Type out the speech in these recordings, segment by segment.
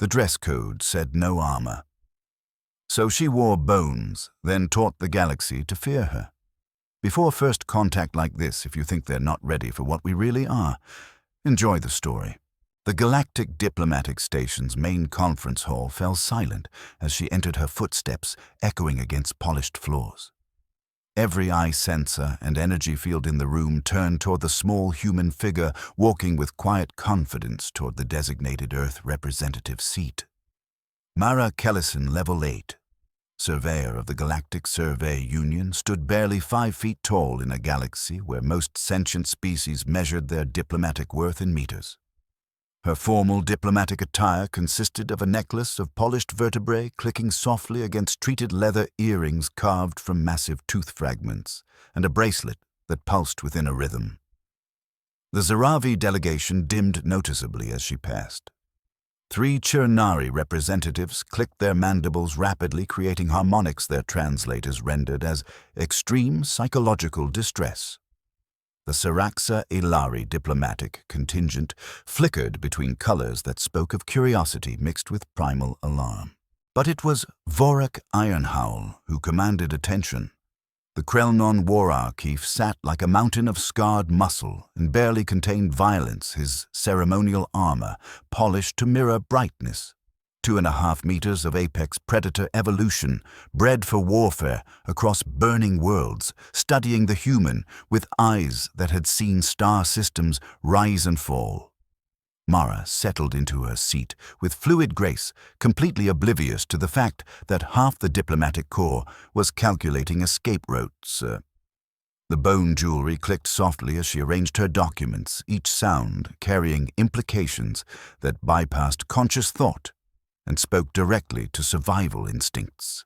The dress code said no armor. So she wore bones, then taught the galaxy to fear her. Before first contact like this, if you think they're not ready for what we really are, enjoy the story. The Galactic Diplomatic Station's main conference hall fell silent as she entered, her footsteps echoing against polished floors. Every eye sensor and energy field in the room turned toward the small human figure walking with quiet confidence toward the designated Earth representative seat. Marra, Level 8, surveyor of the Galactic Survey Union, stood barely 5 feet tall in a galaxy where most sentient species measured their diplomatic worth in meters. Her formal diplomatic attire consisted of a necklace of polished vertebrae clicking softly against treated leather earrings carved from massive tooth fragments, and a bracelet that pulsed within a rhythm. The Scifi delegation dimmed noticeably as she passed. 3 Chernari representatives clicked their mandibles rapidly, creating harmonics their translators rendered as extreme psychological distress. The Siraxa Ilari diplomatic contingent flickered between colors that spoke of curiosity mixed with primal alarm. But it was Vorak Ironhowl who commanded attention. The Krellnon war-archive sat like a mountain of scarred muscle and barely contained violence, his ceremonial armor polished to mirror brightness. 2.5 meters of apex predator evolution, bred for warfare across burning worlds, studying the human with eyes that had seen star systems rise and fall. Marra settled into her seat with fluid grace, completely oblivious to the fact that half the diplomatic corps was calculating escape routes. The bone jewelry clicked softly as she arranged her documents, each sound carrying implications that bypassed conscious thought and spoke directly to survival instincts.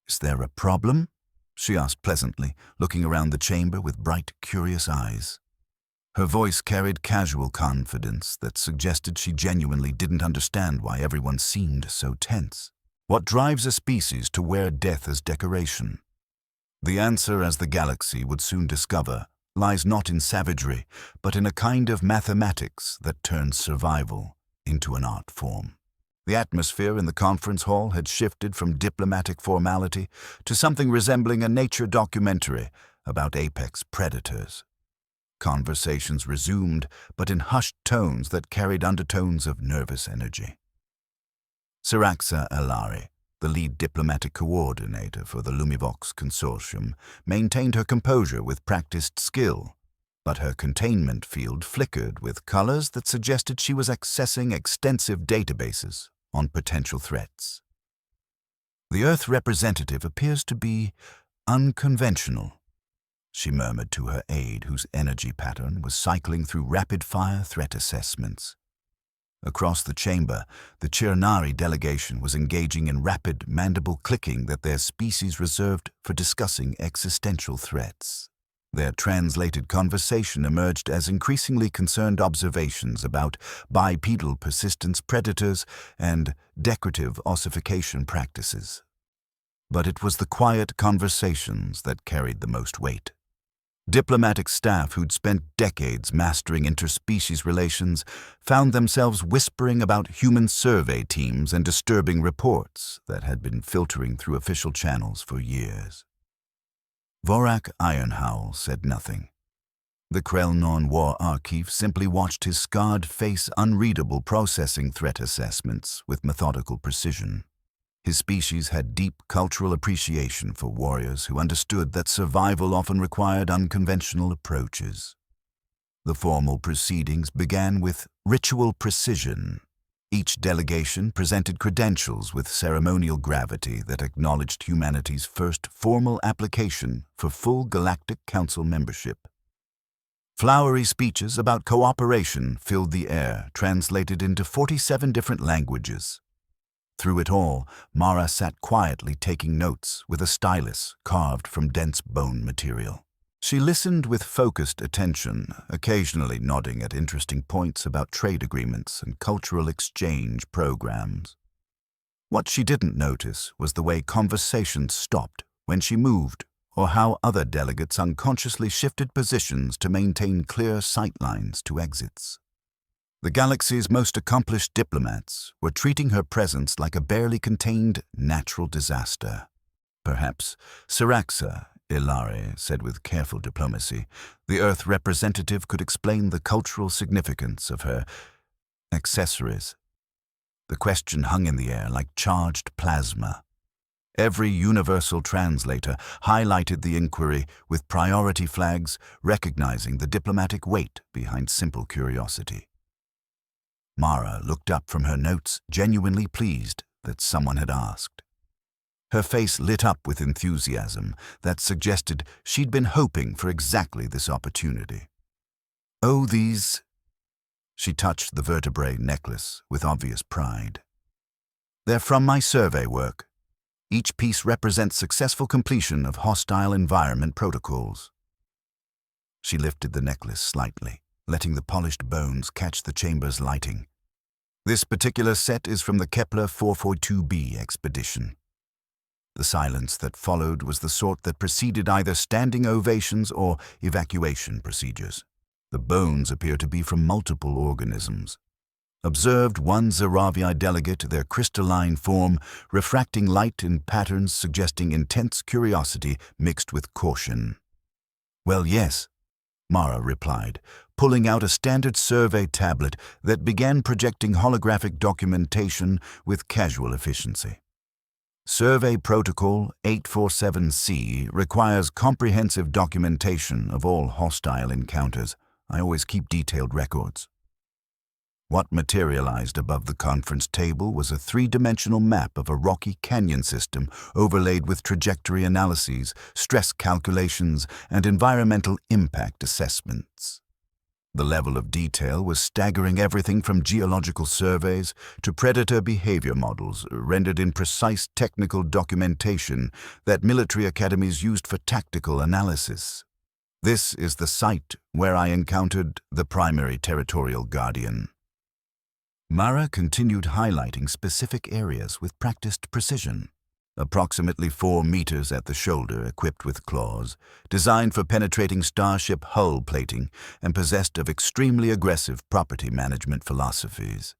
"Is there a problem?" she asked pleasantly, looking around the chamber with bright, curious eyes. Her voice carried casual confidence that suggested she genuinely didn't understand why everyone seemed so tense. What drives a species to wear death as decoration? The answer, as the galaxy would soon discover, lies not in savagery, but in a kind of mathematics that turns survival into an art form. The atmosphere in the conference hall had shifted from diplomatic formality to something resembling a nature documentary about apex predators. Conversations resumed, but in hushed tones that carried undertones of nervous energy. Siraxa Ilari, the lead diplomatic coordinator for the Lumivox Consortium, maintained her composure with practiced skill, but her containment field flickered with colors that suggested she was accessing extensive databases on potential threats. "The Earth representative appears to be unconventional," she murmured to her aide, whose energy pattern was cycling through rapid-fire threat assessments. Across the chamber, the Chernari delegation was engaging in rapid mandible clicking that their species reserved for discussing existential threats. Their translated conversation emerged as increasingly concerned observations about bipedal persistence predators and decorative ossification practices. But it was the quiet conversations that carried the most weight. Diplomatic staff who'd spent decades mastering interspecies relations found themselves whispering about human survey teams and disturbing reports that had been filtering through official channels for years. Vorak Ironhowl said nothing. The Krellnon War Archive simply watched his scarred face unreadable, processing threat assessments with methodical precision. His species had deep cultural appreciation for warriors who understood that survival often required unconventional approaches. The formal proceedings began with ritual precision. Each delegation presented credentials with ceremonial gravity that acknowledged humanity's first formal application for full Galactic Council membership. Flowery speeches about cooperation filled the air, translated into 47 different languages. Through it all, Marra sat quietly taking notes with a stylus carved from dense bone material. She listened with focused attention, occasionally nodding at interesting points about trade agreements and cultural exchange programs. What she didn't notice was the way conversations stopped when she moved, or how other delegates unconsciously shifted positions to maintain clear sightlines to exits. The galaxy's most accomplished diplomats were treating her presence like a barely contained natural disaster. Perhaps Siraxa, Ilare said with careful diplomacy, the Earth representative could explain the cultural significance of her accessories. The question hung in the air like charged plasma. Every universal translator highlighted the inquiry with priority flags, recognizing the diplomatic weight behind simple curiosity. Marra looked up from her notes, genuinely pleased that someone had asked. Her face lit up with enthusiasm that suggested she'd been hoping for exactly this opportunity. "Oh, these..." She touched the vertebrae necklace with obvious pride. "They're from my survey work. Each piece represents successful completion of hostile environment protocols." She lifted the necklace slightly, letting the polished bones catch the chamber's lighting. "This particular set is from the Kepler 442b expedition." The silence that followed was the sort that preceded either standing ovations or evacuation procedures. The bones appear to be from multiple organisms. Observed one Xeravi delegate, their crystalline form refracting light in patterns suggesting intense curiosity mixed with caution. "Well, yes," Marra replied, pulling out a standard survey tablet that began projecting holographic documentation with casual efficiency. Survey Protocol 847C requires comprehensive documentation of all hostile encounters. I always keep detailed records. What materialized above the conference table was a three-dimensional map of a rocky canyon system overlaid with trajectory analyses, stress calculations, and environmental impact assessments. The level of detail was staggering, everything from geological surveys to predator behavior models rendered in precise technical documentation that military academies used for tactical analysis. "This is the site where I encountered the primary territorial guardian." Marra continued highlighting specific areas with practiced precision. Approximately 4 meters at the shoulder, equipped with claws, designed for penetrating starship hull plating and possessed of extremely aggressive property management philosophies.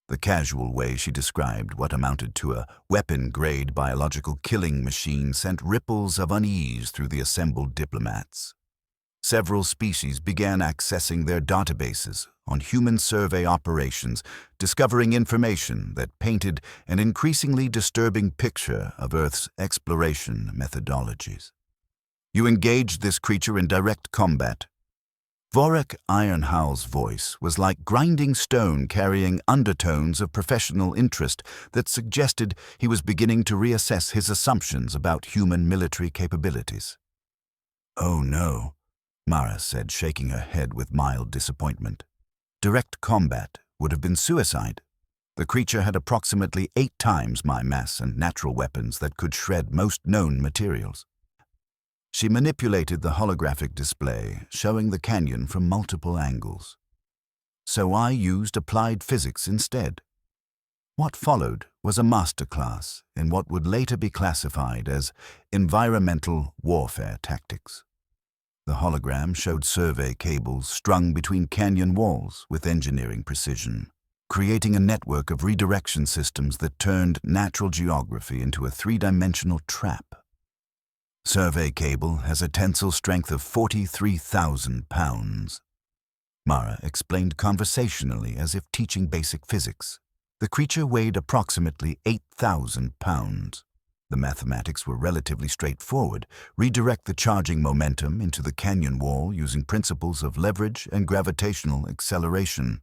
The casual way she described what amounted to a weapon-grade biological killing machine sent ripples of unease through the assembled diplomats. Several species began accessing their databases on human survey operations, discovering information that painted an increasingly disturbing picture of Earth's exploration methodologies. "You engaged this creature in direct combat." Vorik Ironhowl's voice was like grinding stone, carrying undertones of professional interest that suggested he was beginning to reassess his assumptions about human military capabilities. "Oh no," Marra said, shaking her head with mild disappointment. "Direct combat would have been suicide. The creature had approximately 8 times my mass and natural weapons that could shred most known materials." She manipulated the holographic display, showing the canyon from multiple angles. "So I used applied physics instead." What followed was a masterclass in what would later be classified as environmental warfare tactics. The hologram showed survey cables strung between canyon walls with engineering precision, creating a network of redirection systems that turned natural geography into a 3-dimensional trap. "Survey cable has a tensile strength of 43,000 pounds. Marra explained conversationally as if teaching basic physics. The creature weighed approximately 8,000 pounds. The mathematics were relatively straightforward. Redirect the charging momentum into the canyon wall using principles of leverage and gravitational acceleration.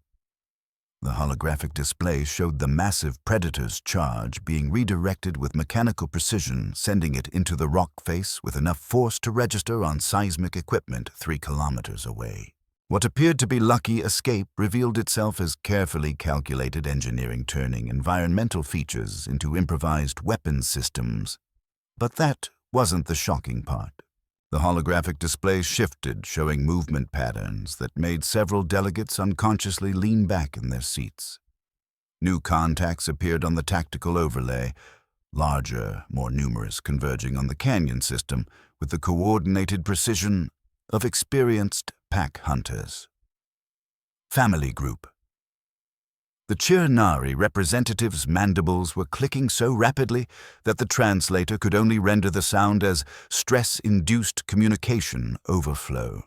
The holographic display showed the massive predator's charge being redirected with mechanical precision, sending it into the rock face with enough force to register on seismic equipment 3 kilometers away. What appeared to be lucky escape revealed itself as carefully calculated engineering, turning environmental features into improvised weapons systems. But that wasn't the shocking part. The holographic display shifted, showing movement patterns that made several delegates unconsciously lean back in their seats. New contacts appeared on the tactical overlay, larger, more numerous, converging on the canyon system with the coordinated precision of experienced pack hunters. Family group. The Chirnari representatives' mandibles were clicking so rapidly that the translator could only render the sound as stress-induced communication overflow.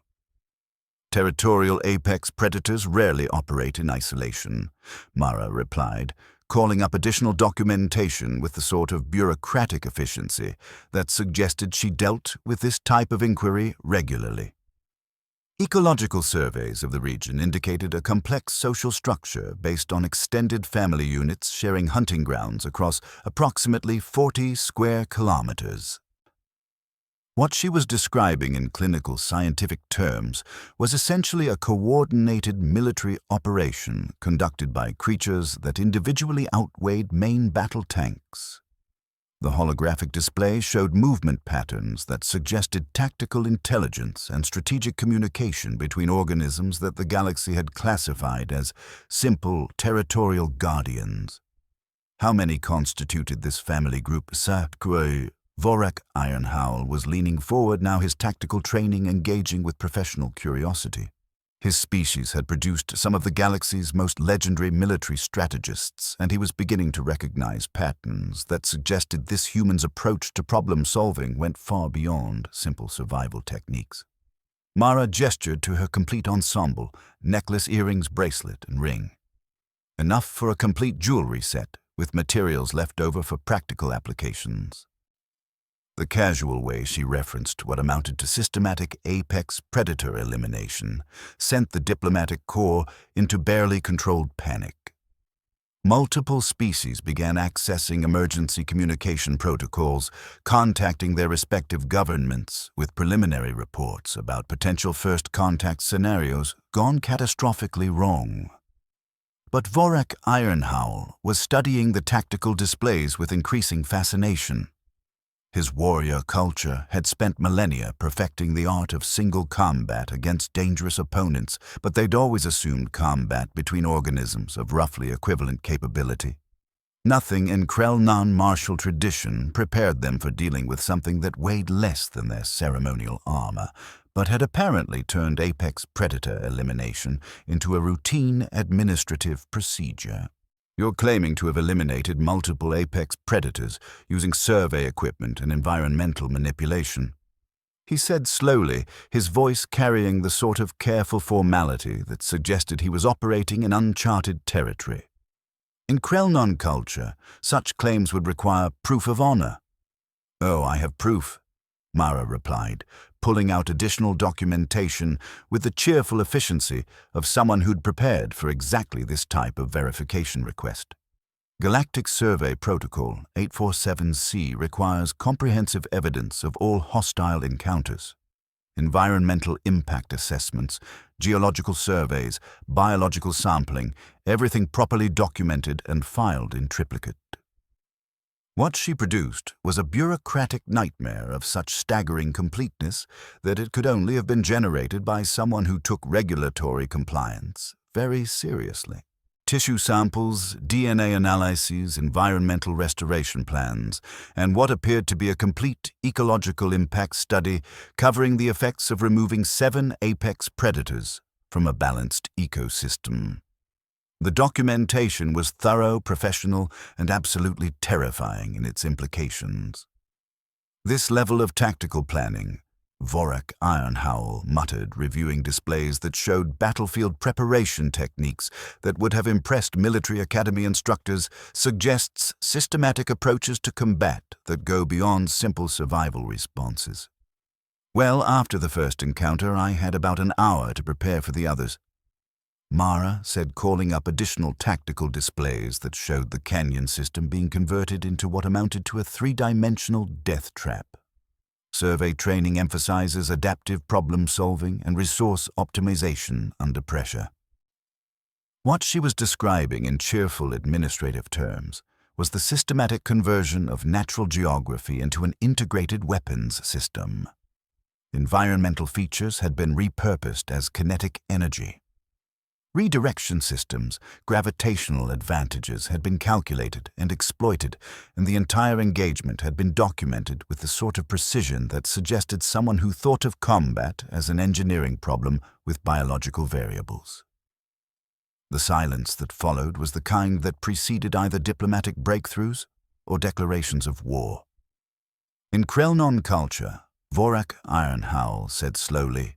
Territorial apex predators rarely operate in isolation, Marra replied, calling up additional documentation with the sort of bureaucratic efficiency that suggested she dealt with this type of inquiry regularly. Ecological surveys of the region indicated a complex social structure based on extended family units sharing hunting grounds across approximately 40 square kilometers. What she was describing in clinical scientific terms was essentially a coordinated military operation conducted by creatures that individually outweighed main battle tanks. The holographic display showed movement patterns that suggested tactical intelligence and strategic communication between organisms that the galaxy had classified as simple territorial guardians. How many constituted this family group? Vorak Ironhowl was leaning forward now, his tactical training engaging with professional curiosity. His species had produced some of the galaxy's most legendary military strategists, and he was beginning to recognize patterns that suggested this human's approach to problem-solving went far beyond simple survival techniques. Marra gestured to her complete ensemble: necklace, earrings, bracelet, and ring. Enough for a complete jewelry set, with materials left over for practical applications. The casual way she referenced what amounted to systematic apex predator elimination sent the diplomatic corps into barely controlled panic. Multiple species began accessing emergency communication protocols, contacting their respective governments with preliminary reports about potential first contact scenarios gone catastrophically wrong. But Vorak Ironhowl was studying the tactical displays with increasing fascination. His warrior culture had spent millennia perfecting the art of single combat against dangerous opponents, but they'd always assumed combat between organisms of roughly equivalent capability. Nothing in Krell martial tradition prepared them for dealing with something that weighed less than their ceremonial armor, but had apparently turned apex predator elimination into a routine administrative procedure. You're claiming to have eliminated multiple apex predators using survey equipment and environmental manipulation, he said slowly, his voice carrying the sort of careful formality that suggested he was operating in uncharted territory. In Krell culture, such claims would require proof of honor. "Oh, I have proof," Marra replied, pulling out additional documentation with the cheerful efficiency of someone who'd prepared for exactly this type of verification request. Galactic Survey Protocol 847C requires comprehensive evidence of all hostile encounters. Environmental impact assessments, geological surveys, biological sampling, everything properly documented and filed in triplicate. What she produced was a bureaucratic nightmare of such staggering completeness that it could only have been generated by someone who took regulatory compliance very seriously. Tissue samples, DNA analyses, environmental restoration plans, and what appeared to be a complete ecological impact study covering the effects of removing 7 apex predators from a balanced ecosystem. The documentation was thorough, professional, and absolutely terrifying in its implications. This level of tactical planning, Vorak Ironhowl muttered, reviewing displays that showed battlefield preparation techniques that would have impressed military academy instructors, suggests systematic approaches to combat that go beyond simple survival responses. Well, after the first encounter, I had about an hour to prepare for the others, Marra said, calling up additional tactical displays that showed the canyon system being converted into what amounted to a 3-dimensional death trap. Survey training emphasizes adaptive problem-solving and resource optimization under pressure. What she was describing in cheerful administrative terms was the systematic conversion of natural geography into an integrated weapons system. Environmental features had been repurposed as kinetic energy. Redirection systems, gravitational advantages had been calculated and exploited, and the entire engagement had been documented with the sort of precision that suggested someone who thought of combat as an engineering problem with biological variables. The silence that followed was the kind that preceded either diplomatic breakthroughs or declarations of war. In Krellnon culture, Vorak Ironhowl said slowly,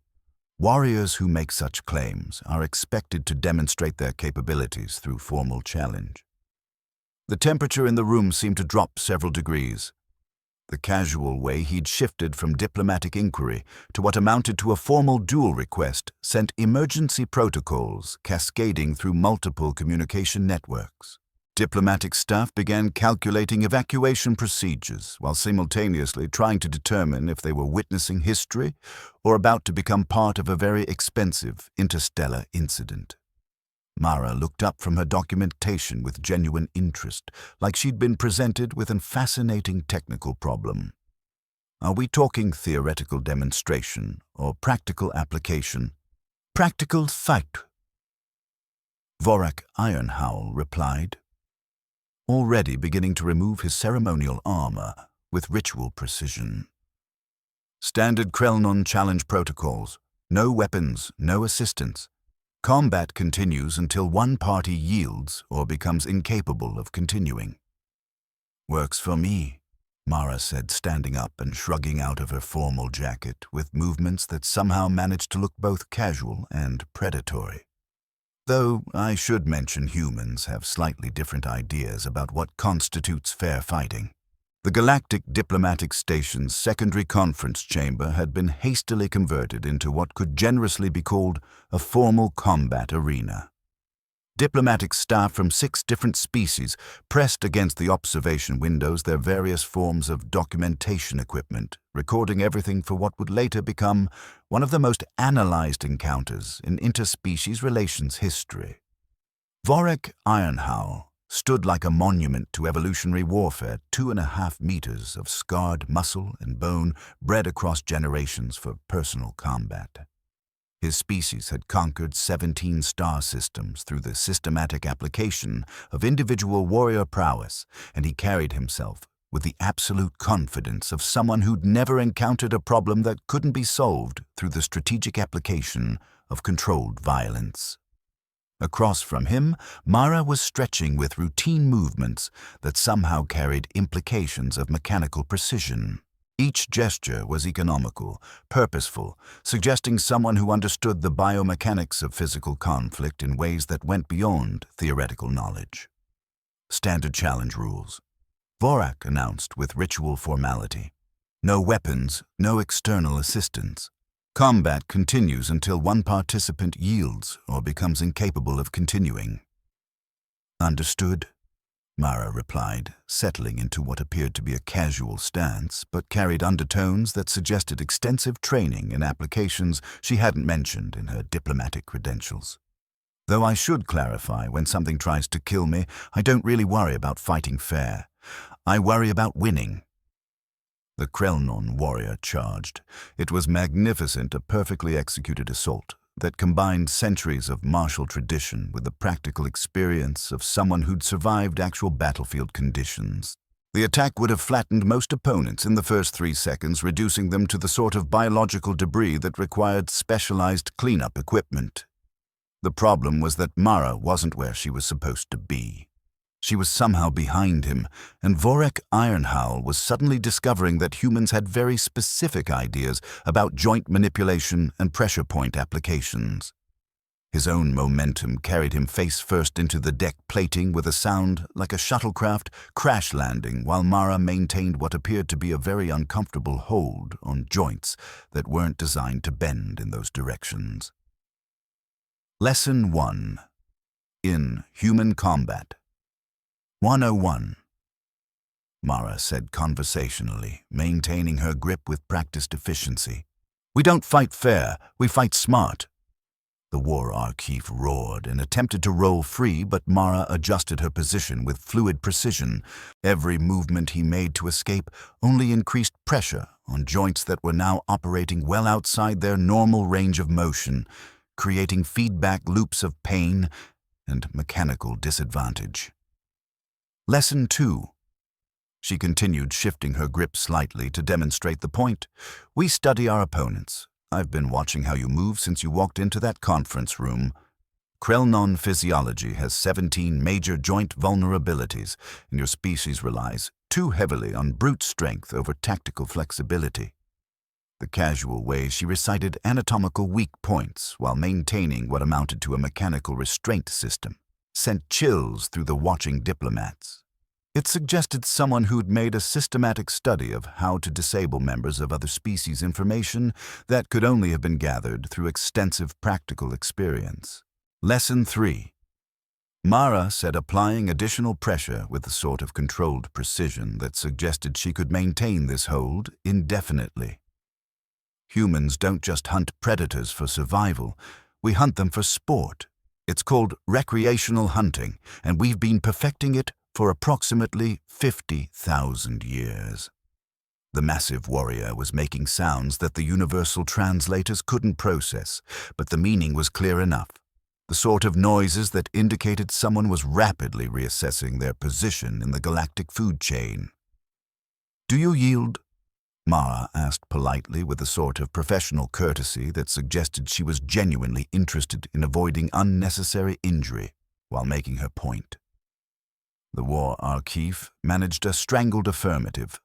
"Warriors who make such claims are expected to demonstrate their capabilities through formal challenge." The temperature in the room seemed to drop several degrees. The casual way he'd shifted from diplomatic inquiry to what amounted to a formal duel request sent emergency protocols cascading through multiple communication networks. Diplomatic staff began calculating evacuation procedures while simultaneously trying to determine if they were witnessing history or about to become part of a very expensive interstellar incident. Marra looked up from her documentation with genuine interest, like she'd been presented with a fascinating technical problem. "Are we talking theoretical demonstration or practical application?" "Practical fight," Vorak Ironhowl replied, already beginning to remove his ceremonial armor with ritual precision. "Standard Krellnon challenge protocols. No weapons, no assistance. Combat continues until one party yields or becomes incapable of continuing." "Works for me," Marra said, standing up and shrugging out of her formal jacket with movements that somehow managed to look both casual and predatory. Though I should mention humans have slightly different ideas about what constitutes fair fighting. The Galactic Diplomatic Station's secondary conference chamber had been hastily converted into what could generously be called a formal combat arena. Diplomatic staff from 6 different species pressed against the observation windows their various forms of documentation equipment, recording everything for what would later become one of the most analyzed encounters in interspecies relations history. Vorak Ironhowl stood like a monument to evolutionary warfare, 2.5 meters of scarred muscle and bone bred across generations for personal combat. His species had conquered 17 star systems through the systematic application of individual warrior prowess, and he carried himself with the absolute confidence of someone who'd never encountered a problem that couldn't be solved through the strategic application of controlled violence. Across from him, Marra was stretching with routine movements that somehow carried implications of mechanical precision. Each gesture was economical, purposeful, suggesting someone who understood the biomechanics of physical conflict in ways that went beyond theoretical knowledge. "Standard challenge rules," Vorak announced with ritual formality. "No weapons, no external assistance. Combat continues until one participant yields or becomes incapable of continuing." "Understood," Marra replied, settling into what appeared to be a casual stance, but carried undertones that suggested extensive training in applications she hadn't mentioned in her diplomatic credentials. "Though I should clarify, when something tries to kill me, I don't really worry about fighting fair. I worry about winning." The Krellnon warrior charged. It was magnificent, a perfectly executed assault that combined centuries of martial tradition with the practical experience of someone who'd survived actual battlefield conditions. The attack would have flattened most opponents in the first 3 seconds, reducing them to the sort of biological debris that required specialized cleanup equipment. The problem was that Marra wasn't where she was supposed to be. She was somehow behind him, and Vorak Ironhowl was suddenly discovering that humans had very specific ideas about joint manipulation and pressure point applications. His own momentum carried him face first into the deck plating with a sound like a shuttlecraft crash landing, while Marra maintained what appeared to be a very uncomfortable hold on joints that weren't designed to bend in those directions. Lesson 1. In Human Combat. 101. Marra said conversationally, maintaining her grip with practiced efficiency. "We don't fight fair, we fight smart." The war archive roared and attempted to roll free, but Marra adjusted her position with fluid precision. Every movement he made to escape only increased pressure on joints that were now operating well outside their normal range of motion, creating feedback loops of pain and mechanical disadvantage. Lesson 2. She continued, shifting her grip slightly to demonstrate the point. "We study our opponents. I've been watching how you move since you walked into that conference room." Krellnon physiology has 17 major joint vulnerabilities, and your species relies too heavily on brute strength over tactical flexibility. The casual way she recited anatomical weak points while maintaining what amounted to a mechanical restraint system sent chills through the watching diplomats. It suggested someone who'd made a systematic study of how to disable members of other species' information that could only have been gathered through extensive practical experience. Lesson 3. Marra said applying additional pressure with the sort of controlled precision that suggested she could maintain this hold indefinitely. Humans don't just hunt predators for survival, we hunt them for sport. It's called recreational hunting, and we've been perfecting it for approximately 50,000 years. The massive warrior was making sounds that the universal translators couldn't process, but the meaning was clear enough. The sort of noises that indicated someone was rapidly reassessing their position in the galactic food chain. "Do you yield?" Marra asked politely with a sort of professional courtesy that suggested she was genuinely interested in avoiding unnecessary injury while making her point. The war archive managed a strangled affirmative.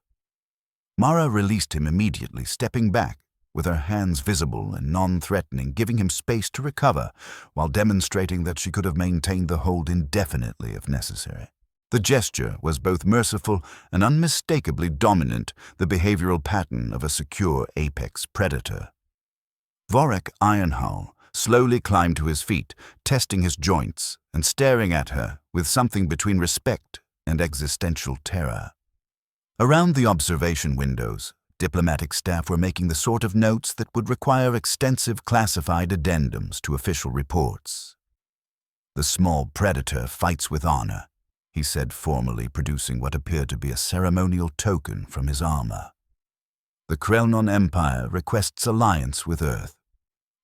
Marra released him immediately, stepping back, with her hands visible and non-threatening, giving him space to recover while demonstrating that she could have maintained the hold indefinitely if necessary. The gesture was both merciful and unmistakably dominant, the behavioral pattern of a secure apex predator. Vorek Ironhull slowly climbed to his feet, testing his joints and staring at her with something between respect and existential terror. Around the observation windows, diplomatic staff were making the sort of notes that would require extensive classified addendums to official reports. "The small predator fights with honor," he said formally, producing what appeared to be a ceremonial token from his armor. "The Krellnon Empire requests alliance with Earth.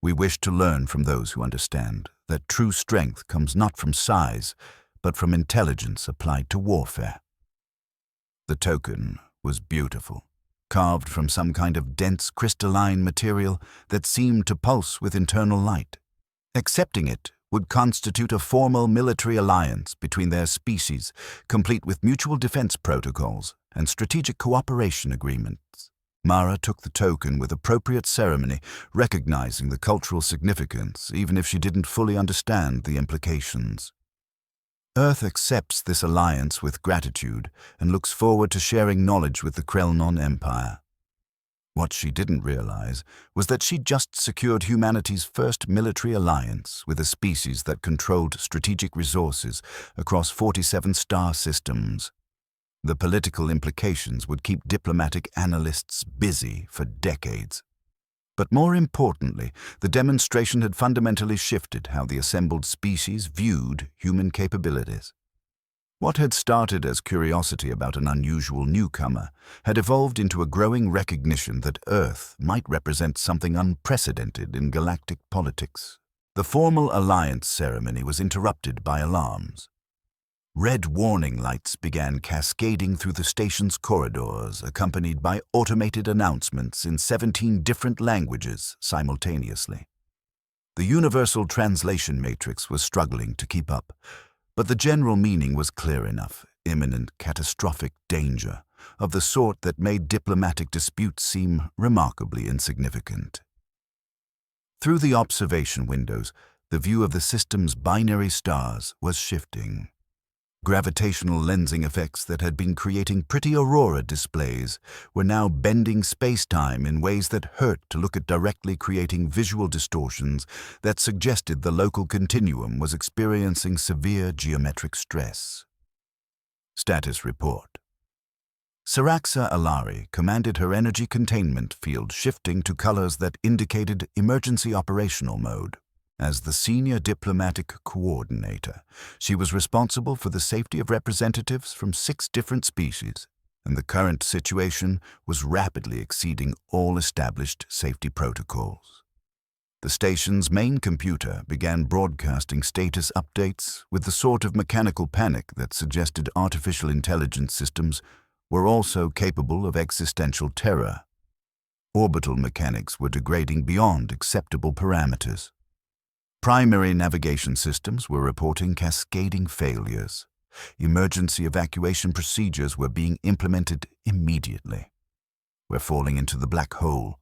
We wish to learn from those who understand that true strength comes not from size, but from intelligence applied to warfare." The token was beautiful, carved from some kind of dense crystalline material that seemed to pulse with internal light. Accepting it would constitute a formal military alliance between their species, complete with mutual defense protocols and strategic cooperation agreements. Marra took the token with appropriate ceremony, recognizing the cultural significance, even if she didn't fully understand the implications. Earth accepts this alliance with gratitude and looks forward to sharing knowledge with the Krellnon Empire. What she didn't realize was that she'd just secured humanity's first military alliance with a species that controlled strategic resources across 47 star systems. The political implications would keep diplomatic analysts busy for decades. But more importantly, the demonstration had fundamentally shifted how the assembled species viewed human capabilities. What had started as curiosity about an unusual newcomer had evolved into a growing recognition that Earth might represent something unprecedented in galactic politics. The formal alliance ceremony was interrupted by alarms. Red warning lights began cascading through the station's corridors, accompanied by automated announcements in 17 different languages simultaneously. The universal translation matrix was struggling to keep up, but the general meaning was clear enough: imminent catastrophic danger, of the sort that made diplomatic disputes seem remarkably insignificant. Through the observation windows, the view of the system's binary stars was shifting. Gravitational lensing effects that had been creating pretty aurora displays were now bending space-time in ways that hurt to look at, directly creating visual distortions that suggested the local continuum was experiencing severe geometric stress. Status report. Saraxa Alari commanded her energy containment field shifting to colors that indicated emergency operational mode. As the senior diplomatic coordinator, she was responsible for the safety of representatives from 6 different species, and the current situation was rapidly exceeding all established safety protocols. The station's main computer began broadcasting status updates with the sort of mechanical panic that suggested artificial intelligence systems were also capable of existential terror. Orbital mechanics were degrading beyond acceptable parameters. Primary navigation systems were reporting cascading failures. Emergency evacuation procedures were being implemented immediately. "We're falling into the black hole,"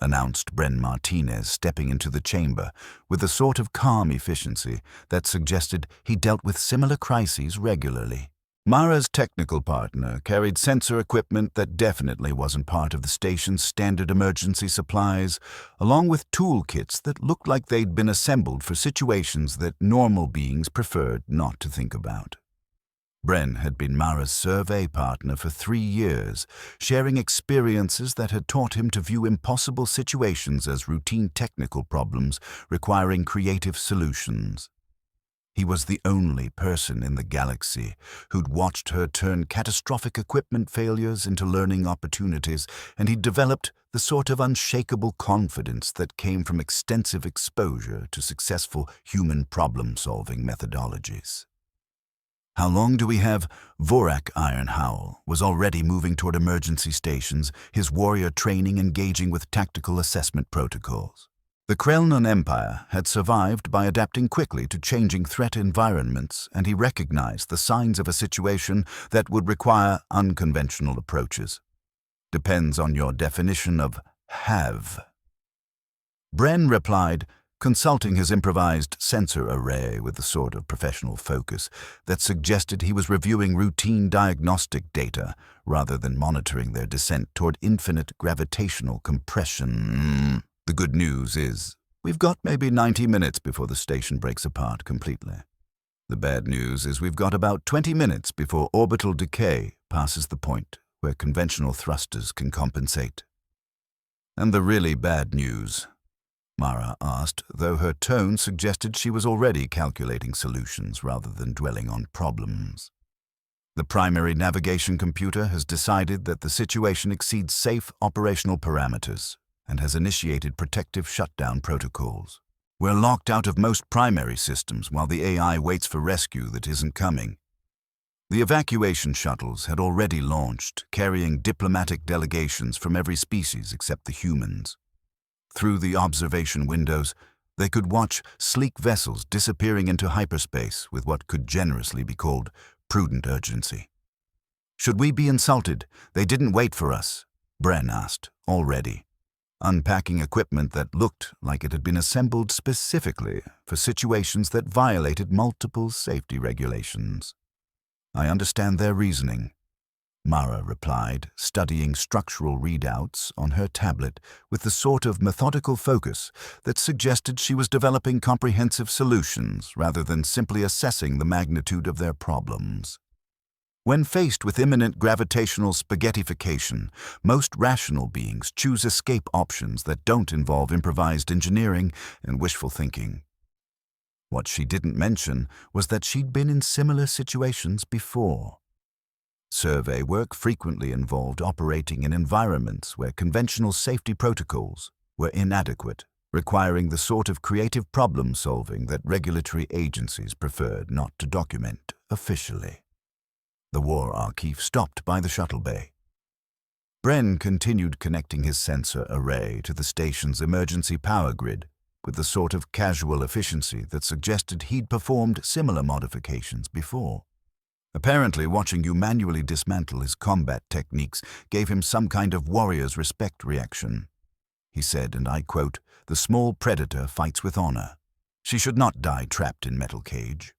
announced Bren Martinez, stepping into the chamber with a sort of calm efficiency that suggested he dealt with similar crises regularly. Marra's technical partner carried sensor equipment that definitely wasn't part of the station's standard emergency supplies, along with toolkits that looked like they'd been assembled for situations that normal beings preferred not to think about. Bren had been Marra's survey partner for 3 years, sharing experiences that had taught him to view impossible situations as routine technical problems requiring creative solutions. He was the only person in the galaxy who'd watched her turn catastrophic equipment failures into learning opportunities, and he'd developed the sort of unshakable confidence that came from extensive exposure to successful human problem-solving methodologies. "How long do we have?" Vorak Ironhowl was already moving toward emergency stations, his warrior training engaging with tactical assessment protocols. The Krellnon Empire had survived by adapting quickly to changing threat environments, and he recognized the signs of a situation that would require unconventional approaches. "Depends on your definition of have." Bren replied, consulting his improvised sensor array with the sort of professional focus that suggested he was reviewing routine diagnostic data rather than monitoring their descent toward infinite gravitational compression. "The good news is, we've got maybe 90 minutes before the station breaks apart completely. The bad news is we've got about 20 minutes before orbital decay passes the point where conventional thrusters can compensate." "And the really bad news?" Marra asked, though her tone suggested she was already calculating solutions rather than dwelling on problems. "The primary navigation computer has decided that the situation exceeds safe operational parameters and has initiated protective shutdown protocols. We're locked out of most primary systems while the AI waits for rescue that isn't coming." The evacuation shuttles had already launched, carrying diplomatic delegations from every species except the humans. Through the observation windows, they could watch sleek vessels disappearing into hyperspace with what could generously be called prudent urgency. "Should we be insulted? They didn't wait for us," Bren asked, already unpacking equipment that looked like it had been assembled specifically for situations that violated multiple safety regulations. "I understand their reasoning," Marra replied, studying structural readouts on her tablet with the sort of methodical focus that suggested she was developing comprehensive solutions rather than simply assessing the magnitude of their problems. When faced with imminent gravitational spaghettification, most rational beings choose escape options that don't involve improvised engineering and wishful thinking. What she didn't mention was that she'd been in similar situations before. Survey work frequently involved operating in environments where conventional safety protocols were inadequate, requiring the sort of creative problem-solving that regulatory agencies preferred not to document officially. The war archive stopped by the shuttle bay. Bren continued connecting his sensor array to the station's emergency power grid with the sort of casual efficiency that suggested he'd performed similar modifications before. Apparently, watching you manually dismantle his combat techniques gave him some kind of warrior's respect reaction. He said, and I quote, "The small predator fights with honor. She should not die trapped in metal cage."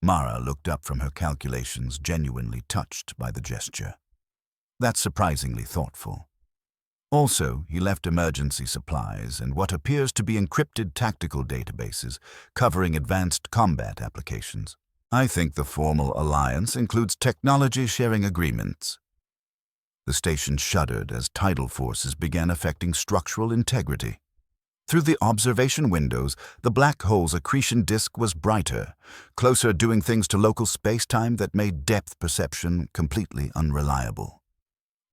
Marra looked up from her calculations, genuinely touched by the gesture. That's surprisingly thoughtful. Also, he left emergency supplies and what appears to be encrypted tactical databases covering advanced combat applications. I think the formal alliance includes technology sharing agreements. The station shuddered as tidal forces began affecting structural integrity. Through the observation windows, the black hole's accretion disk was brighter, closer doing things to local space-time that made depth perception completely unreliable.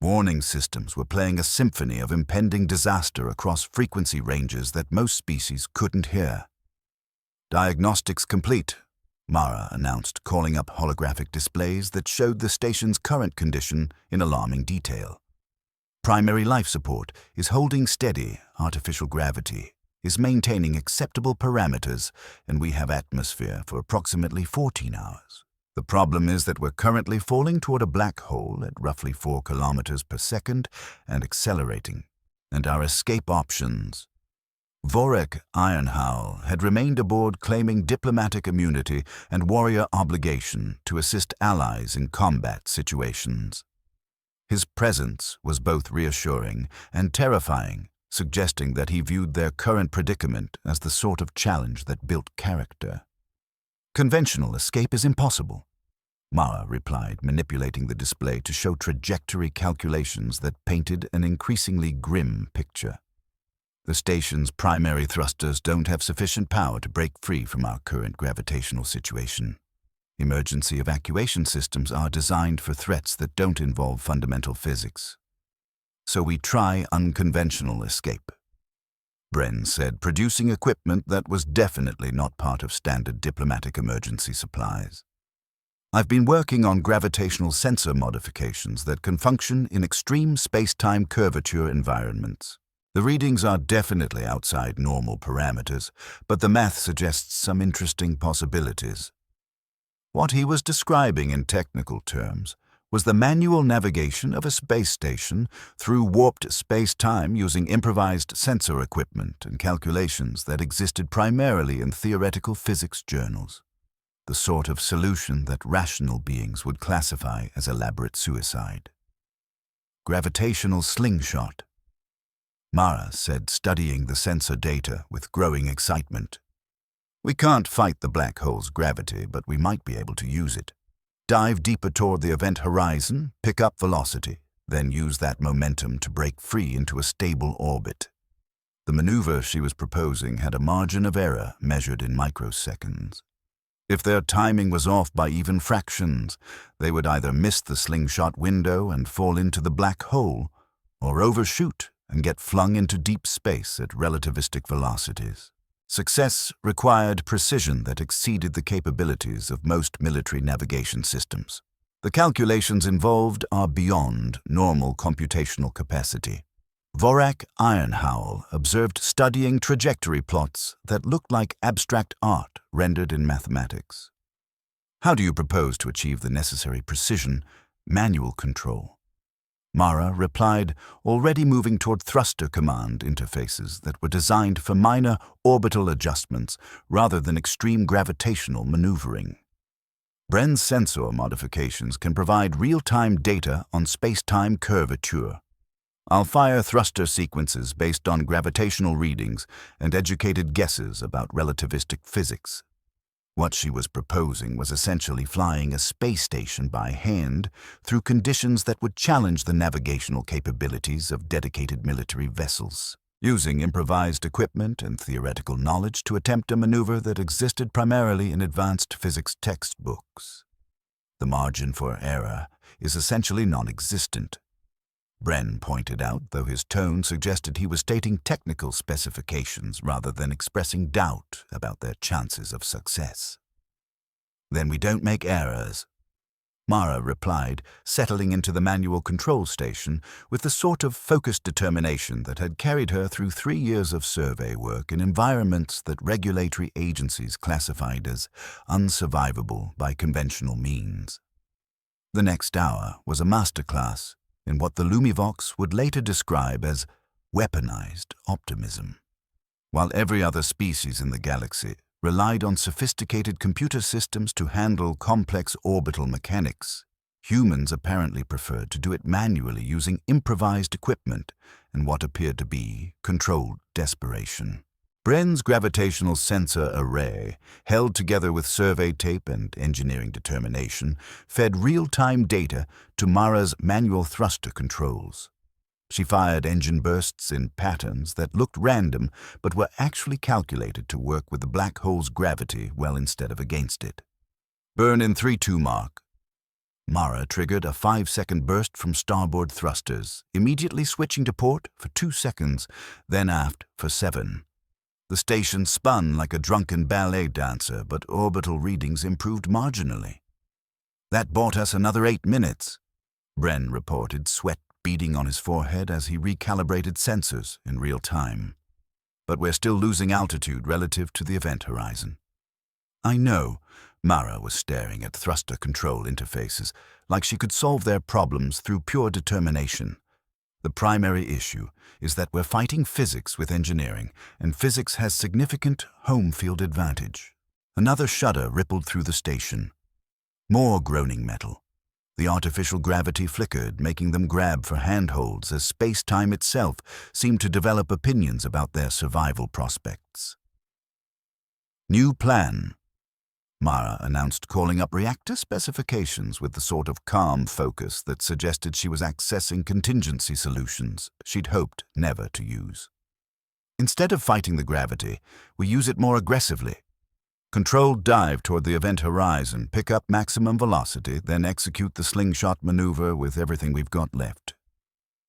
Warning systems were playing a symphony of impending disaster across frequency ranges that most species couldn't hear. "Diagnostics complete," Marra announced, calling up holographic displays that showed the station's current condition in alarming detail. "Primary life support is holding steady, artificial gravity. is maintaining acceptable parameters, and we have atmosphere for approximately 14 hours. The problem is that we're currently falling toward a black hole at roughly 4 kilometers per second and accelerating, and our escape options. Vorek Ironhowl had remained aboard claiming diplomatic immunity and warrior obligation to assist allies in combat situations. His presence was both reassuring and terrifying, suggesting that he viewed their current predicament as the sort of challenge that built character. "Conventional escape is impossible," Marra replied, manipulating the display to show trajectory calculations that painted an increasingly grim picture. "The station's primary thrusters don't have sufficient power to break free from our current gravitational situation. Emergency evacuation systems are designed for threats that don't involve fundamental physics. So we try unconventional escape," Bren said, producing equipment that was definitely not part of standard diplomatic emergency supplies. "I've been working on gravitational sensor modifications that can function in extreme space-time curvature environments. The readings are definitely outside normal parameters, but the math suggests some interesting possibilities." What he was describing in technical terms was the manual navigation of a space station through warped space-time using improvised sensor equipment and calculations that existed primarily in theoretical physics journals. The sort of solution that rational beings would classify as elaborate suicide. "Gravitational slingshot," Marra said, studying the sensor data with growing excitement. "We can't fight the black hole's gravity, but we might be able to use it. Dive deeper toward the event horizon, pick up velocity, then use that momentum to break free into a stable orbit." The maneuver she was proposing had a margin of error measured in microseconds. If their timing was off by even fractions, they would either miss the slingshot window and fall into the black hole, or overshoot and get flung into deep space at relativistic velocities. Success required precision that exceeded the capabilities of most military navigation systems. The calculations involved are beyond normal computational capacity. Vorek Ironhowl observed studying trajectory plots that looked like abstract art rendered in mathematics. "How do you propose to achieve the necessary precision, manual control?" Marra replied, already moving toward thruster command interfaces that were designed for minor orbital adjustments rather than extreme gravitational maneuvering. "Bren's sensor modifications can provide real-time data on space-time curvature. I'll fire thruster sequences based on gravitational readings and educated guesses about relativistic physics." What she was proposing was essentially flying a space station by hand through conditions that would challenge the navigational capabilities of dedicated military vessels, using improvised equipment and theoretical knowledge to attempt a maneuver that existed primarily in advanced physics textbooks. The margin for error is essentially non-existent, Bren pointed out, though his tone suggested he was stating technical specifications rather than expressing doubt about their chances of success. "Then we don't make errors," Marra replied, settling into the manual control station with the sort of focused determination that had carried her through 3 years of survey work in environments that regulatory agencies classified as unsurvivable by conventional means. The next hour was a masterclass in what the Lumivox would later describe as weaponized optimism. While every other species in the galaxy relied on sophisticated computer systems to handle complex orbital mechanics, humans apparently preferred to do it manually using improvised equipment and what appeared to be controlled desperation. Bren's gravitational sensor array, held together with survey tape and engineering determination, fed real-time data to Marra's manual thruster controls. She fired engine bursts in patterns that looked random but were actually calculated to work with the black hole's gravity well instead of against it. "Burn in 3-2 mark." Marra triggered a 5-second burst from starboard thrusters, immediately switching to port for 2 seconds, then aft for 7. The station spun like a drunken ballet dancer, but orbital readings improved marginally. "That bought us another 8 minutes, Bren reported, sweat beading on his forehead as he recalibrated sensors in real time. but we're still losing altitude relative to the event horizon. I know. Marra was staring at thruster control interfaces, like she could solve their problems through pure determination. The primary issue is that we're fighting physics with engineering, and physics has significant home field advantage. Another shudder rippled through the station. More groaning metal. The artificial gravity flickered, making them grab for handholds as space-time itself seemed to develop opinions about their survival prospects. New plan, Marra announced, calling up reactor specifications with the sort of calm focus that suggested she was accessing contingency solutions she'd hoped never to use. Instead of fighting the gravity, we use it more aggressively. Controlled dive toward the event horizon, pick up maximum velocity, then execute the slingshot maneuver with everything we've got left.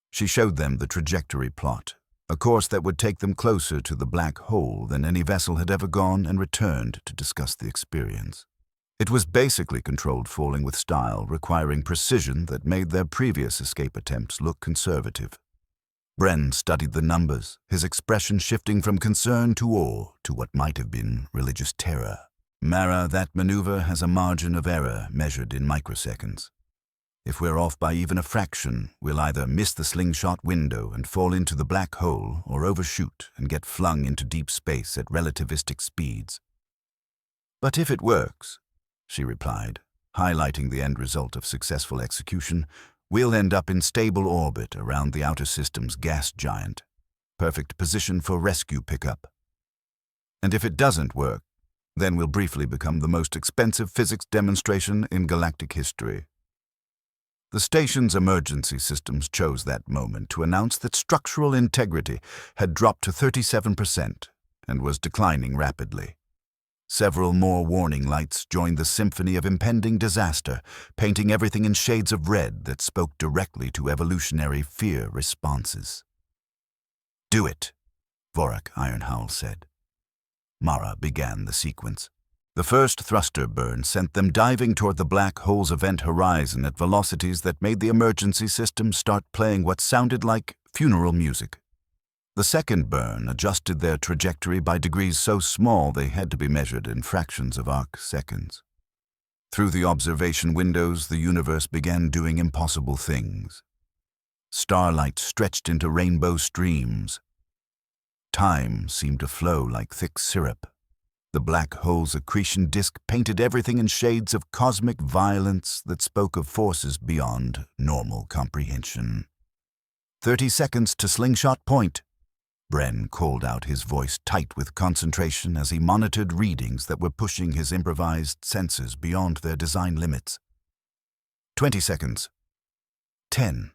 She showed them the trajectory plot, a course that would take them closer to the black hole than any vessel had ever gone, and returned to discuss the experience. It was basically controlled falling with style, requiring precision that made their previous escape attempts look conservative. Bren studied the numbers, his expression shifting from concern to awe to what might have been religious terror. Marra, that maneuver has a margin of error measured in microseconds. If we're off by even a fraction, we'll either miss the slingshot window and fall into the black hole, or overshoot and get flung into deep space at relativistic speeds. But if it works, she replied, highlighting the end result of successful execution, we'll end up in stable orbit around the outer system's gas giant. Perfect position for rescue pickup. And if it doesn't work, then we'll briefly become the most expensive physics demonstration in galactic history. The station's emergency systems chose that moment to announce that structural integrity had dropped to 37% and was declining rapidly. Several more warning lights joined the symphony of impending disaster, painting everything in shades of red that spoke directly to evolutionary fear responses. "Do it," Vorak Ironhowl said. Marra began the sequence. The first thruster burn sent them diving toward the black hole's event horizon at velocities that made the emergency system start playing what sounded like funeral music. The second burn adjusted their trajectory by degrees so small they had to be measured in fractions of arc seconds. Through the observation windows, the universe began doing impossible things. Starlight stretched into rainbow streams. Time seemed to flow like thick syrup. The black hole's accretion disk painted everything in shades of cosmic violence that spoke of forces beyond normal comprehension. 30 seconds to slingshot point, Bren called out, his voice tight with concentration as he monitored readings that were pushing his improvised sensors beyond their design limits. 20 seconds. 10.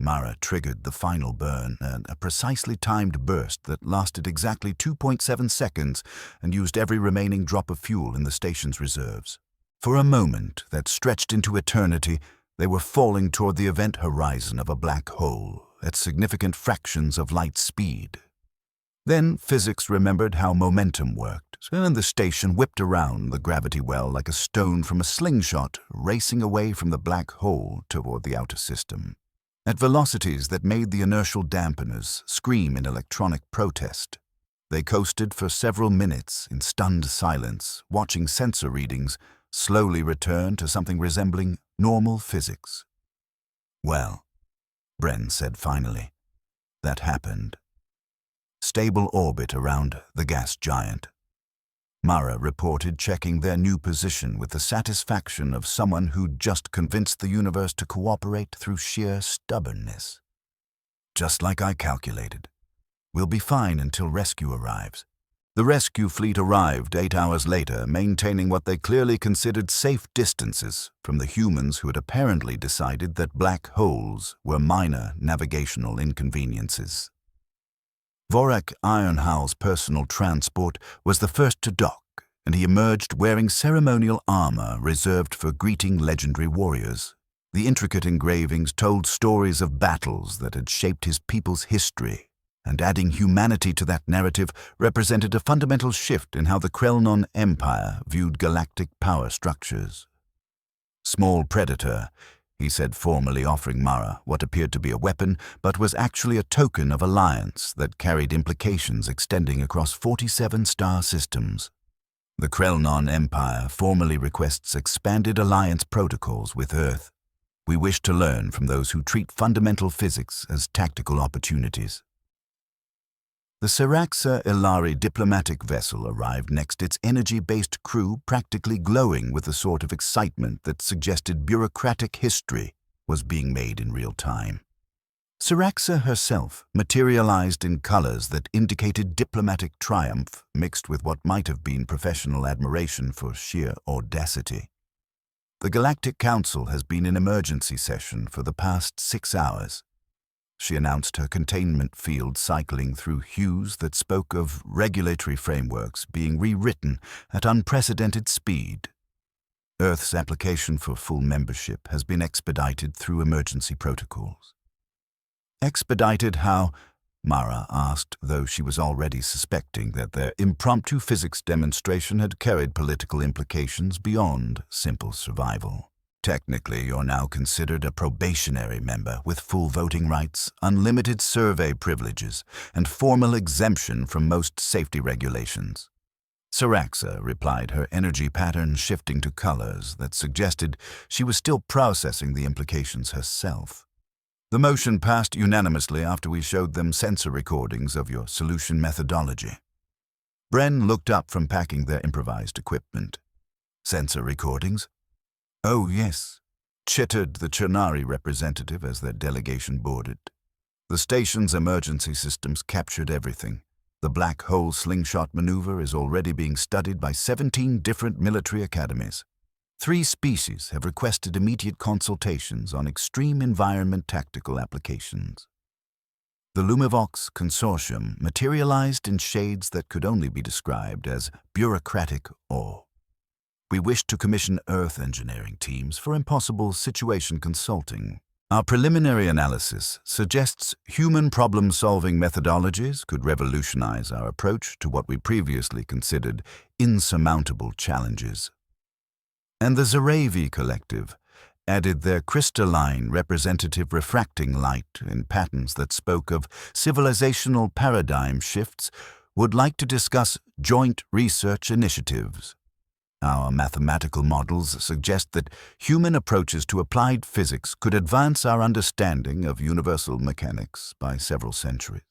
Marra triggered the final burn, a precisely timed burst that lasted exactly 2.7 seconds and used every remaining drop of fuel in the station's reserves. For a moment that stretched into eternity, they were falling toward the event horizon of a black hole at significant fractions of light speed. Then physics remembered how momentum worked, and the station whipped around the gravity well like a stone from a slingshot, racing away from the black hole toward the outer system. At velocities that made the inertial dampeners scream in electronic protest. They coasted for several minutes in stunned silence, watching sensor readings slowly return to something resembling normal physics. "Well," Bren said finally, "that happened. Stable orbit around the gas giant." Marra reported, checking their new position with the satisfaction of someone who'd just convinced the universe to cooperate through sheer stubbornness. "Just like I calculated. We'll be fine until rescue arrives." The rescue fleet arrived 8 hours later, maintaining what they clearly considered safe distances from the humans who had apparently decided that black holes were minor navigational inconveniences. Vorak Ironhowl's personal transport was the first to dock, and he emerged wearing ceremonial armor reserved for greeting legendary warriors. The intricate engravings told stories of battles that had shaped his people's history, and adding humanity to that narrative represented a fundamental shift in how the Krellnon Empire viewed galactic power structures. Small predator, he said, formally offering Marra what appeared to be a weapon, but was actually a token of alliance that carried implications extending across 47 star systems. The Krellnon Empire formally requests expanded alliance protocols with Earth. We wish to learn from those who treat fundamental physics as tactical opportunities. The Siraxa Ilari diplomatic vessel arrived next, its energy-based crew practically glowing with the sort of excitement that suggested bureaucratic history was being made in real time. Siraxa herself materialized in colors that indicated diplomatic triumph mixed with what might have been professional admiration for sheer audacity. The Galactic Council has been in emergency session for the past 6 hours. She announced her containment field cycling through hues that spoke of regulatory frameworks being rewritten at unprecedented speed. Earth's application for full membership has been expedited through emergency protocols. Expedited how? Marra asked, though she was already suspecting that their impromptu physics demonstration had carried political implications beyond simple survival. Technically, you're now considered a probationary member with full voting rights, unlimited survey privileges, and formal exemption from most safety regulations. Siraxa replied, her energy pattern shifting to colors that suggested she was still processing the implications herself. The motion passed unanimously after we showed them sensor recordings of your solution methodology. Bren looked up from packing their improvised equipment. Sensor recordings? Oh, yes, chittered the Chernari representative as their delegation boarded. The station's emergency systems captured everything. The black hole slingshot maneuver is already being studied by 17 different military academies. 3 species have requested immediate consultations on extreme environment tactical applications. The Lumivox Consortium materialized in shades that could only be described as bureaucratic awe. We wish to commission Earth engineering teams for impossible situation consulting. Our preliminary analysis suggests human problem-solving methodologies could revolutionize our approach to what we previously considered insurmountable challenges. And the Scifi collective added their crystalline representative refracting light in patterns that spoke of civilizational paradigm shifts would like to discuss joint research initiatives. Our mathematical models suggest that human approaches to applied physics could advance our understanding of universal mechanics by several centuries.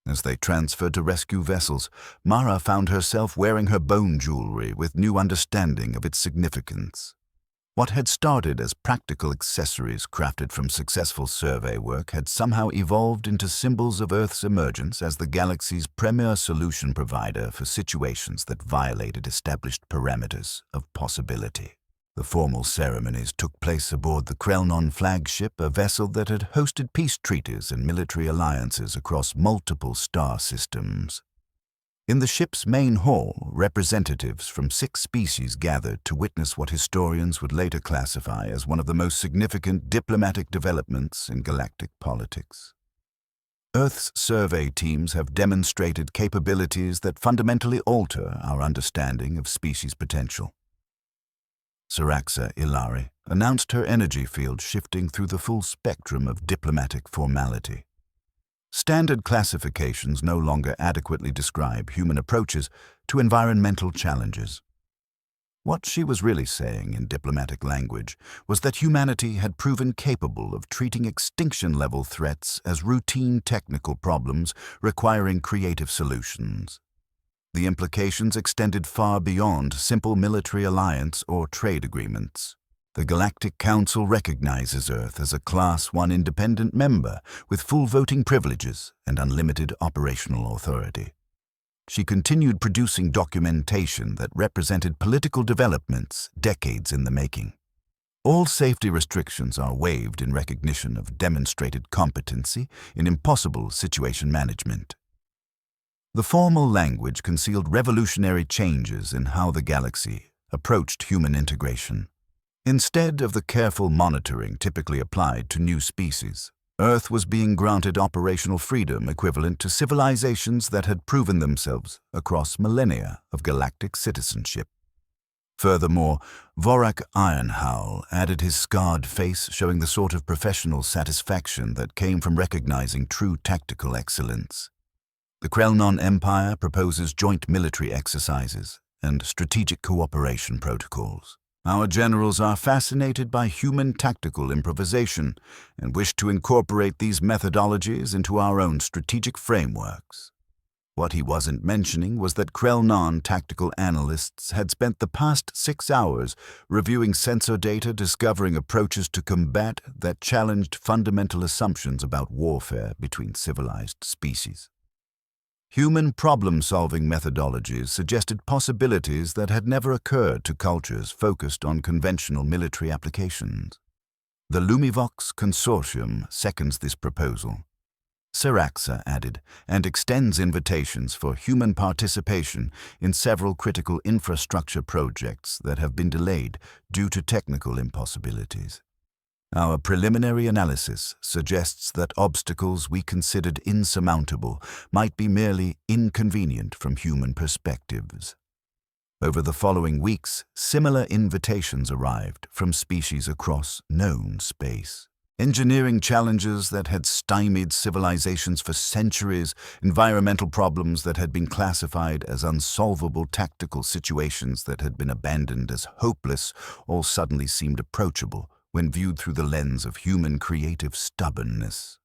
As they transferred to rescue vessels, Marra found herself wearing her bone jewelry with new understanding of its significance. What had started as practical accessories crafted from successful survey work had somehow evolved into symbols of Earth's emergence as the galaxy's premier solution provider for situations that violated established parameters of possibility. The formal ceremonies took place aboard the Krellnon flagship, a vessel that had hosted peace treaties and military alliances across multiple star systems. In the ship's main hall, representatives from 6 species gathered to witness what historians would later classify as one of the most significant diplomatic developments in galactic politics. Earth's survey teams have demonstrated capabilities that fundamentally alter our understanding of species potential. Siraxa Ilari announced her energy field shifting through the full spectrum of diplomatic formality. Standard classifications no longer adequately describe human approaches to environmental challenges. What she was really saying in diplomatic language was that humanity had proven capable of treating extinction-level threats as routine technical problems requiring creative solutions. The implications extended far beyond simple military alliance or trade agreements. The Galactic Council recognizes Earth as a Class 1 independent member with full voting privileges and unlimited operational authority. She continued producing documentation that represented political developments decades in the making. All safety restrictions are waived in recognition of demonstrated competency in impossible situation management. The formal language concealed revolutionary changes in how the galaxy approached human integration. Instead of the careful monitoring typically applied to new species, Earth was being granted operational freedom equivalent to civilizations that had proven themselves across millennia of galactic citizenship. Furthermore, Vorak Ironhowl added his scarred face, showing the sort of professional satisfaction that came from recognizing true tactical excellence. The Krellnon Empire proposes joint military exercises and strategic cooperation protocols. Our generals are fascinated by human tactical improvisation and wish to incorporate these methodologies into our own strategic frameworks. What he wasn't mentioning was that Krellnon tactical analysts had spent the past 6 hours reviewing sensor data, discovering approaches to combat that challenged fundamental assumptions about warfare between civilized species. Human problem-solving methodologies suggested possibilities that had never occurred to cultures focused on conventional military applications. The Lumivox Consortium seconds this proposal. Siraxa added, and extends invitations for human participation in several critical infrastructure projects that have been delayed due to technical impossibilities. Our preliminary analysis suggests that obstacles we considered insurmountable might be merely inconvenient from human perspectives. Over the following weeks, similar invitations arrived from species across known space. Engineering challenges that had stymied civilizations for centuries, environmental problems that had been classified as unsolvable, tactical situations that had been abandoned as hopeless, all suddenly seemed approachable when viewed through the lens of human creative stubbornness.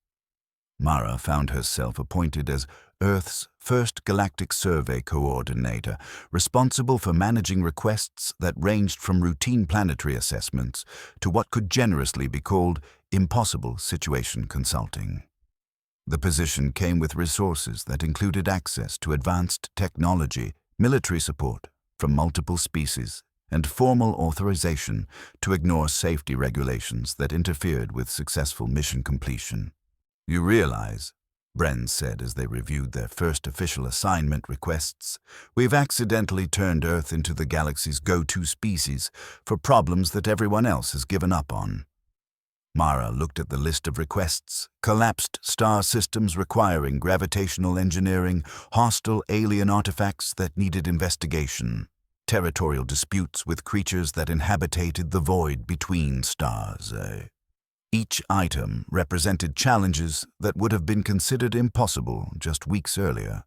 Marra found herself appointed as Earth's first Galactic Survey Coordinator, responsible for managing requests that ranged from routine planetary assessments to what could generously be called impossible situation consulting. The position came with resources that included access to advanced technology, military support from multiple species, and formal authorization to ignore safety regulations that interfered with successful mission completion. "You realize," Bren said as they reviewed their first official assignment requests, "we've accidentally turned Earth into the galaxy's go-to species for problems that everyone else has given up on." Marra looked at the list of requests: collapsed star systems requiring gravitational engineering, hostile alien artifacts that needed investigation, territorial disputes with creatures that inhabited the void between stars. Each item represented challenges that would have been considered impossible just weeks earlier.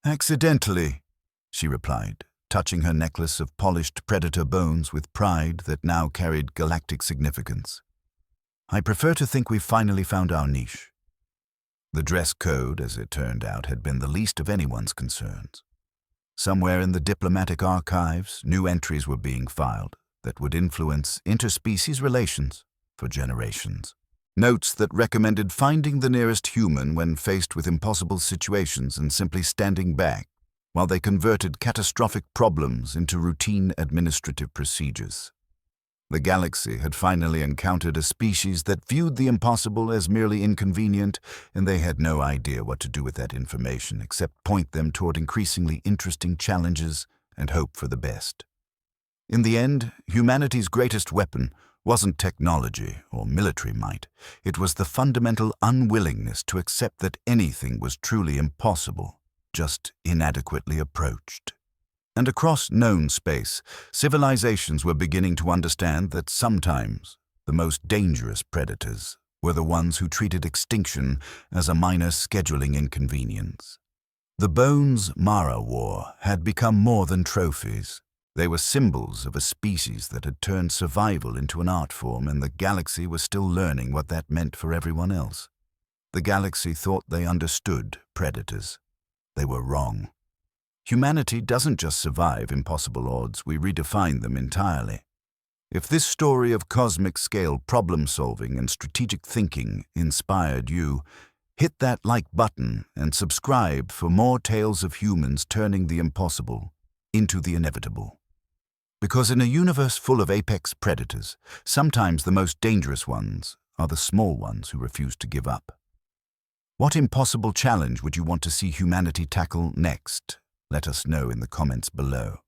"Accidentally," she replied, touching her necklace of polished predator bones with pride that now carried galactic significance. "I prefer to think we've finally found our niche." The dress code, as it turned out, had been the least of anyone's concerns. Somewhere in the diplomatic archives, new entries were being filed that would influence interspecies relations for generations. Notes that recommended finding the nearest human when faced with impossible situations and simply standing back, while they converted catastrophic problems into routine administrative procedures. The galaxy had finally encountered a species that viewed the impossible as merely inconvenient, and they had no idea what to do with that information except point them toward increasingly interesting challenges and hope for the best. In the end, humanity's greatest weapon wasn't technology or military might. It was the fundamental unwillingness to accept that anything was truly impossible, just inadequately approached. And across known space, civilizations were beginning to understand that sometimes the most dangerous predators were the ones who treated extinction as a minor scheduling inconvenience. The bones Marra wore had become more than trophies. They were symbols of a species that had turned survival into an art form, and the galaxy was still learning what that meant for everyone else. The galaxy thought they understood predators. They were wrong. Humanity doesn't just survive impossible odds, we redefine them entirely. If this story of cosmic-scale problem-solving and strategic thinking inspired you, hit that like button and subscribe for more tales of humans turning the impossible into the inevitable. Because in a universe full of apex predators, sometimes the most dangerous ones are the small ones who refuse to give up. What impossible challenge would you want to see humanity tackle next? Let us know in the comments below.